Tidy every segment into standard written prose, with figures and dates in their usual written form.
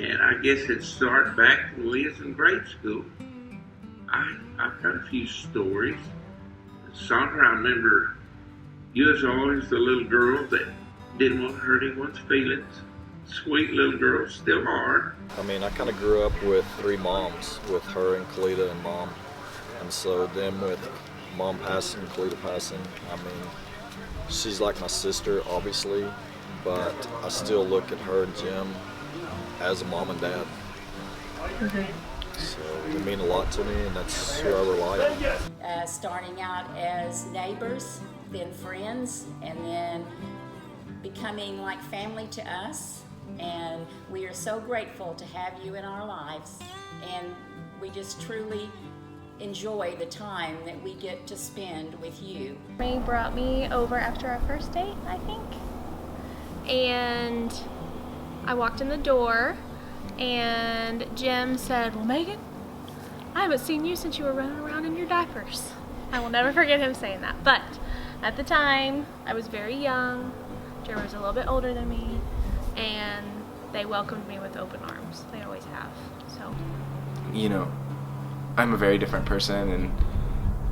And I guess it started back when we was in grade school. I've got a few stories. Sandra, I remember you was always the little girl that didn't want to hurt anyone's feelings. Sweet little girl, still are. I mean, I kind of grew up with three moms, with her and Kalita and Mom. And so then with Mom passing, Kalita passing, I mean, she's like my sister, obviously, but I still look at her and Jim as a mom and dad. So they mean a lot to me, and that's who I rely on. Starting out as neighbors, then friends, and then becoming like family to us. And we are so grateful to have you in our lives, and we just truly enjoy the time that we get to spend with you. May brought me over after our first date, I think, and I walked in the door and Jim said, "Well, Megan, I haven't seen you since you were running around in your diapers." I will never forget him saying that, but at the time I was very young. Jim was a little bit older than me, and they welcomed me with open arms. They always have. So, you know, I'm a very different person,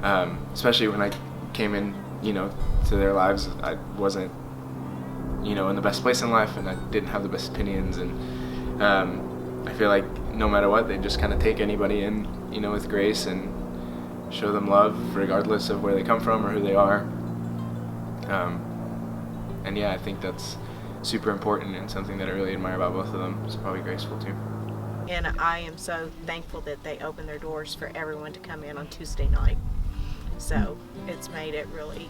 and especially when I came in, you know, to their lives, I wasn't, you know, in the best place in life, and I didn't have the best opinions, and I feel like no matter what, they just kind of take anybody in, you know, with grace and show them love regardless of where they come from or who they are. And yeah, I think that's super important and something that I really admire about both of them. It's probably graceful too. And I am so thankful that they open their doors for everyone to come in on Tuesday night. So it's made it really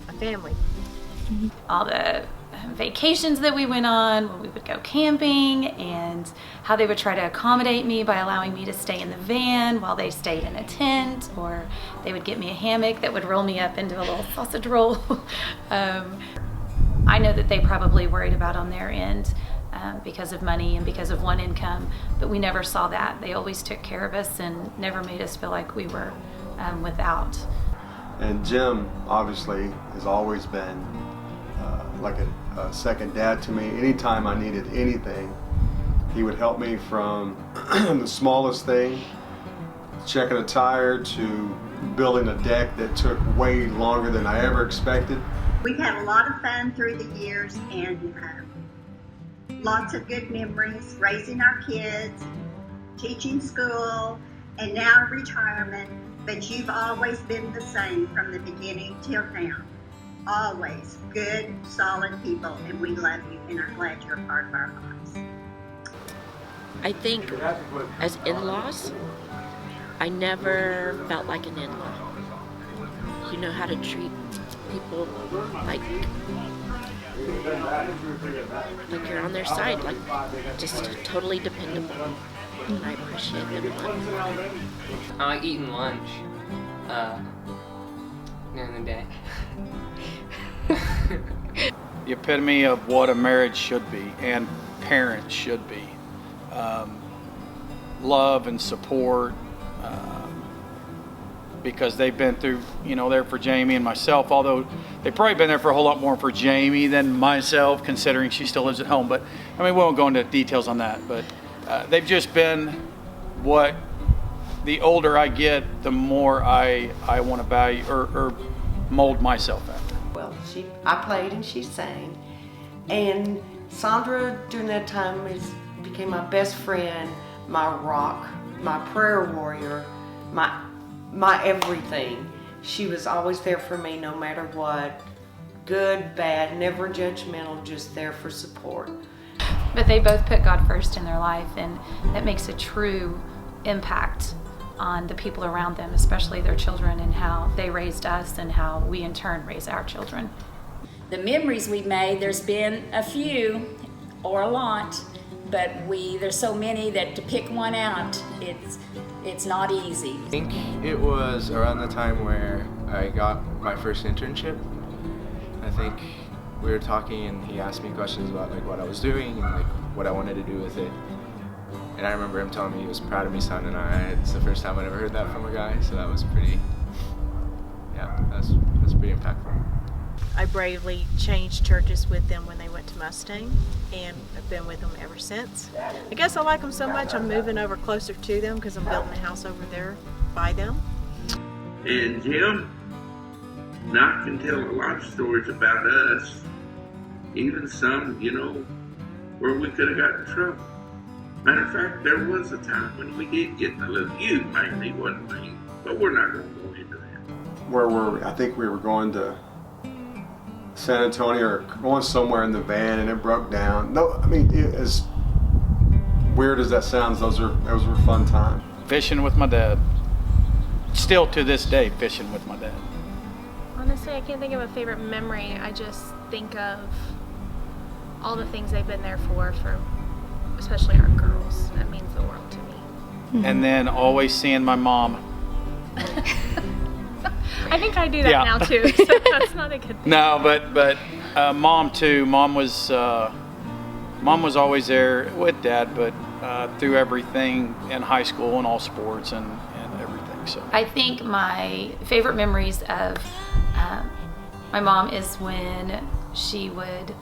a family. All the vacations that we went on, when we would go camping, and how they would try to accommodate me by allowing me to stay in the van while they stayed in a tent, or they would get me a hammock that would roll me up into a little sausage roll. I know that they probably worried about on their end because of money and because of one income, but we never saw that. They always took care of us and never made us feel like we were without. And Jim obviously has always been like a second dad to me. Anytime I needed anything, he would help me from the smallest thing, checking a tire, to building a deck that took way longer than I ever expected. We've had a lot of fun through the years, and lots of good memories, raising our kids, teaching school, and now retirement. But you've always been the same from the beginning till now. Always good, solid people, and we love you and are glad you're a part of our lives. I think as in-laws, I never felt like an in-law. You know how to treat people like you're on their side, like just totally dependable. And I appreciate them a lot. I like eating lunch during the day. The epitome of what a marriage should be and parents should be. Love and support, because they've been through, you know, there for Jamie and myself, although they've probably been there for a whole lot more for Jamie than myself, considering she still lives at home. But I mean, we won't go into details on that, but they've just been what the older I get, the more I want to value or mold myself after. Well, I played and she sang, and Sandra during that time became my best friend, my rock, my prayer warrior, my everything. She was always there for me no matter what, good, bad, never judgmental, just there for support. But they both put God first in their life, and that makes a true impact on the people around them, especially their children, and how they raised us and how we in turn raise our children. The memories we've made, there's been a few or a lot, but there's so many that to pick one out, it's not easy. I think it was around the time where I got my first internship. I think we were talking and he asked me questions about like what I was doing and like what I wanted to do with it. And I remember him telling me he was proud of me, son, and it's the first time I'd ever heard that from a guy, so that was pretty, yeah, that's pretty impactful. I bravely changed churches with them when they went to Mustang, and I've been with them ever since. I guess I like them so much I'm moving over closer to them because I'm building a house over there by them. And Jim, I can tell a lot of stories about us, even some, where we could have gotten in trouble. Matter of fact, there was a time when we did get in a little, you mainly, wasn't me, but we're not going to go into that. Where were we? I think we were going to San Antonio or going somewhere in the van, and it broke down. No, I mean, as weird as that sounds, those were fun times. Fishing with my dad. Still to this day, fishing with my dad. Honestly, I can't think of a favorite memory. I just think of all the things they've been there for especially our girls. That means the world to me. And then always seeing my mom. I think I do that now too, so that's not a good thing. No, but mom too. Mom was always there with dad, but through everything in high school and all sports and everything. So I think my favorite memories of my mom is when she would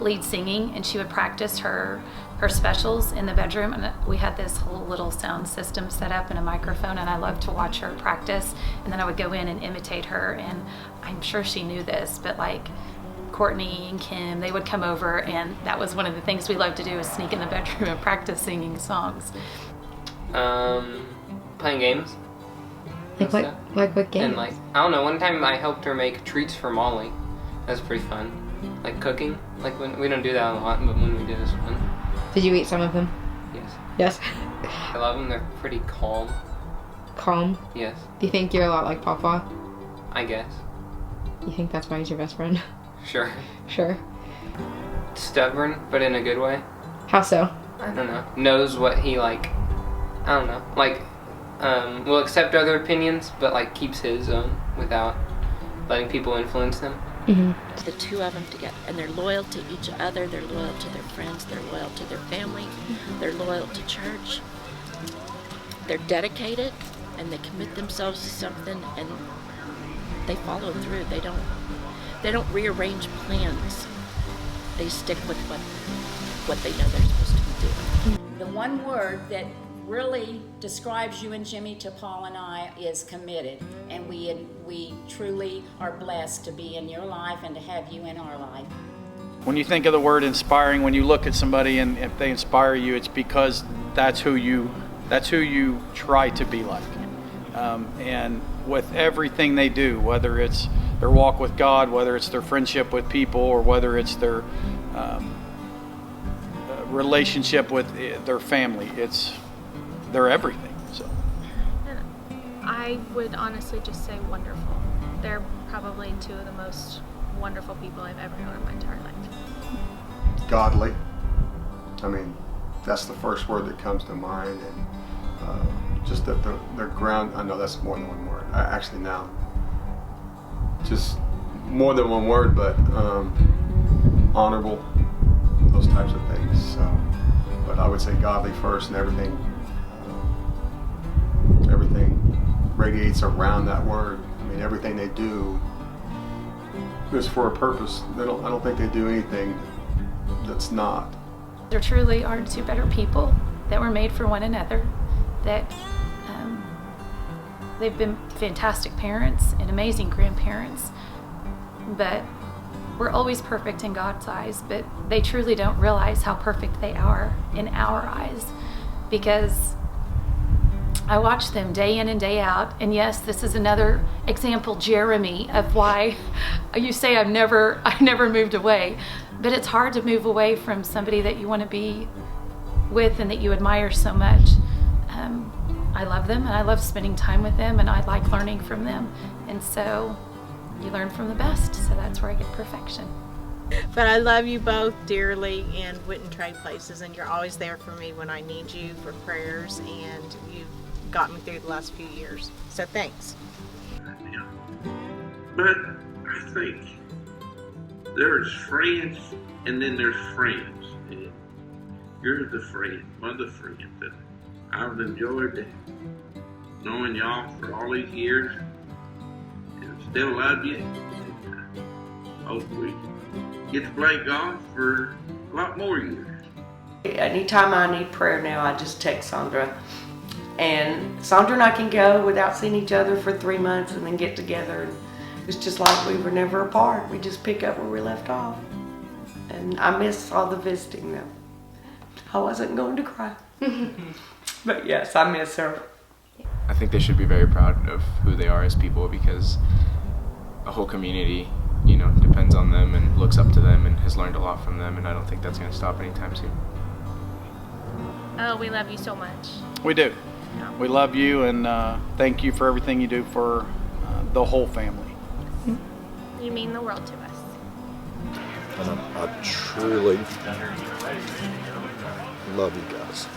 lead singing, and she would practice her specials in the bedroom, and we had this whole little sound system set up and a microphone, and I loved to watch her practice, and then I would go in and imitate her. And I'm sure she knew this, but like Courtney and Kim, they would come over, and that was one of the things we loved to do, is sneak in the bedroom and practice singing songs. Playing games. Like what games? And I don't know, one time I helped her make treats for Molly. That was pretty fun. Like cooking. Like when we don't do that a lot, but when we did this one. Did you eat some of them? Yes. Yes. I love them. They're pretty calm. Calm? Yes. Do you think you're a lot like Papa? I guess. You think that's why he's your best friend? Sure. Sure. Stubborn, but in a good way. How so? I don't know. Knows what he I don't know. Will accept other opinions, but keeps his own without letting people influence them. The two of them together, and they're loyal to each other, they're loyal to their friends, they're loyal to their family, they're loyal to church, they're dedicated, and they commit themselves to something, and they follow through. They don't rearrange plans. They stick with what they know they're supposed to be doing. The one word that really describes you and Jimmy to Paul and I is committed, and we truly are blessed to be in your life and to have you in our life. when you think of the word inspiring, when you look at somebody and if they inspire you, it's because that's who you try to be like. And with everything they do, whether it's their walk with God, whether it's their friendship with people, or whether it's their relationship with their family, they're everything. So I would honestly just say wonderful. They're probably two of the most wonderful people I've ever known in my entire life. Godly. I mean, that's the first word that comes to mind, and just that their ground. I know that's more than one word. Actually, now, just more than one word, but honorable, those types of things. So, but I would say godly first, and everything radiates around that word. I mean, everything they do is for a purpose. I don't think they do anything that's not. There truly are two better people that were made for one another, that they've been fantastic parents and amazing grandparents, but we're always perfect in God's eyes, but they truly don't realize how perfect they are in our eyes, because I watch them day in and day out. And yes, this is another example, Jeremy, of why you say I never moved away. But it's hard to move away from somebody that you want to be with and that you admire so much. I love them, and I love spending time with them, and I like learning from them. And so you learn from the best, so that's where I get perfection. But I love you both dearly and wouldn't trade places, and you're always there for me when I need you for prayers, and you've got me through the last few years. So thanks. Yeah. But I think there's friends, and then there's friends. And you're the friend, one of the friends that I've enjoyed knowing y'all for all these years, and still love you. hopefully get to play golf for a lot more years. Anytime I need prayer now, I just text Sandra. And Sandra and I can go without seeing each other for 3 months and then get together. And it's just like we were never apart. We just pick up where we left off. And I miss all the visiting though. I wasn't going to cry. But yes, I miss her. I think they should be very proud of who they are as people, because a whole community, you know, depends on them and looks up to them and has learned a lot from them, and I don't think that's going to stop anytime soon. Oh, we love you so much. We do. We love you, and thank you for everything you do for the whole family. You mean the world to us. And I truly love you guys.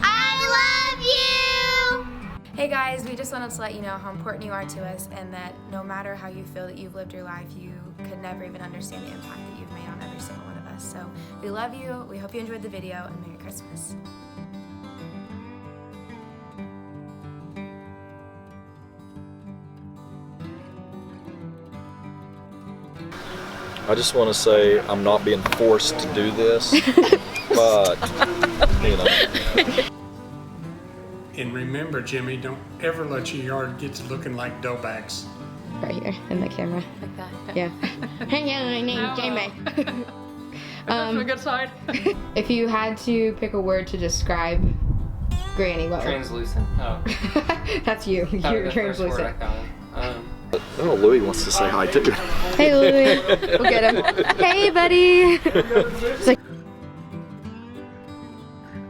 I love you! Hey guys, we just wanted to let you know how important you are to us, and that no matter how you feel that you've lived your life, you could never even understand the impact that you've made on every single one of us. So we love you, we hope you enjoyed the video, and Merry Christmas. I just want to say I'm not being forced to do this, but, you know. And remember, Jimmy, don't ever let your yard get to looking like dough bags. Right here in the camera. Like that. Yeah. Hey, my name's Jamie. A good side. If you had to pick a word to describe Granny, what would? Translucent. Oh. That's you. You're the first word I translucent. thought of. Oh, Louis wants to say hi too. Hey, Louis. We'll get him. Hey, buddy. It's like,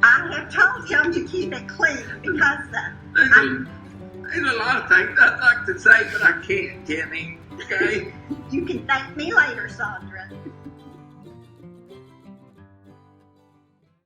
I have told him to keep it clean because There's a lot of things I'd like to say, but I can't, Jimmy. Okay? you can thank me later, Sandra.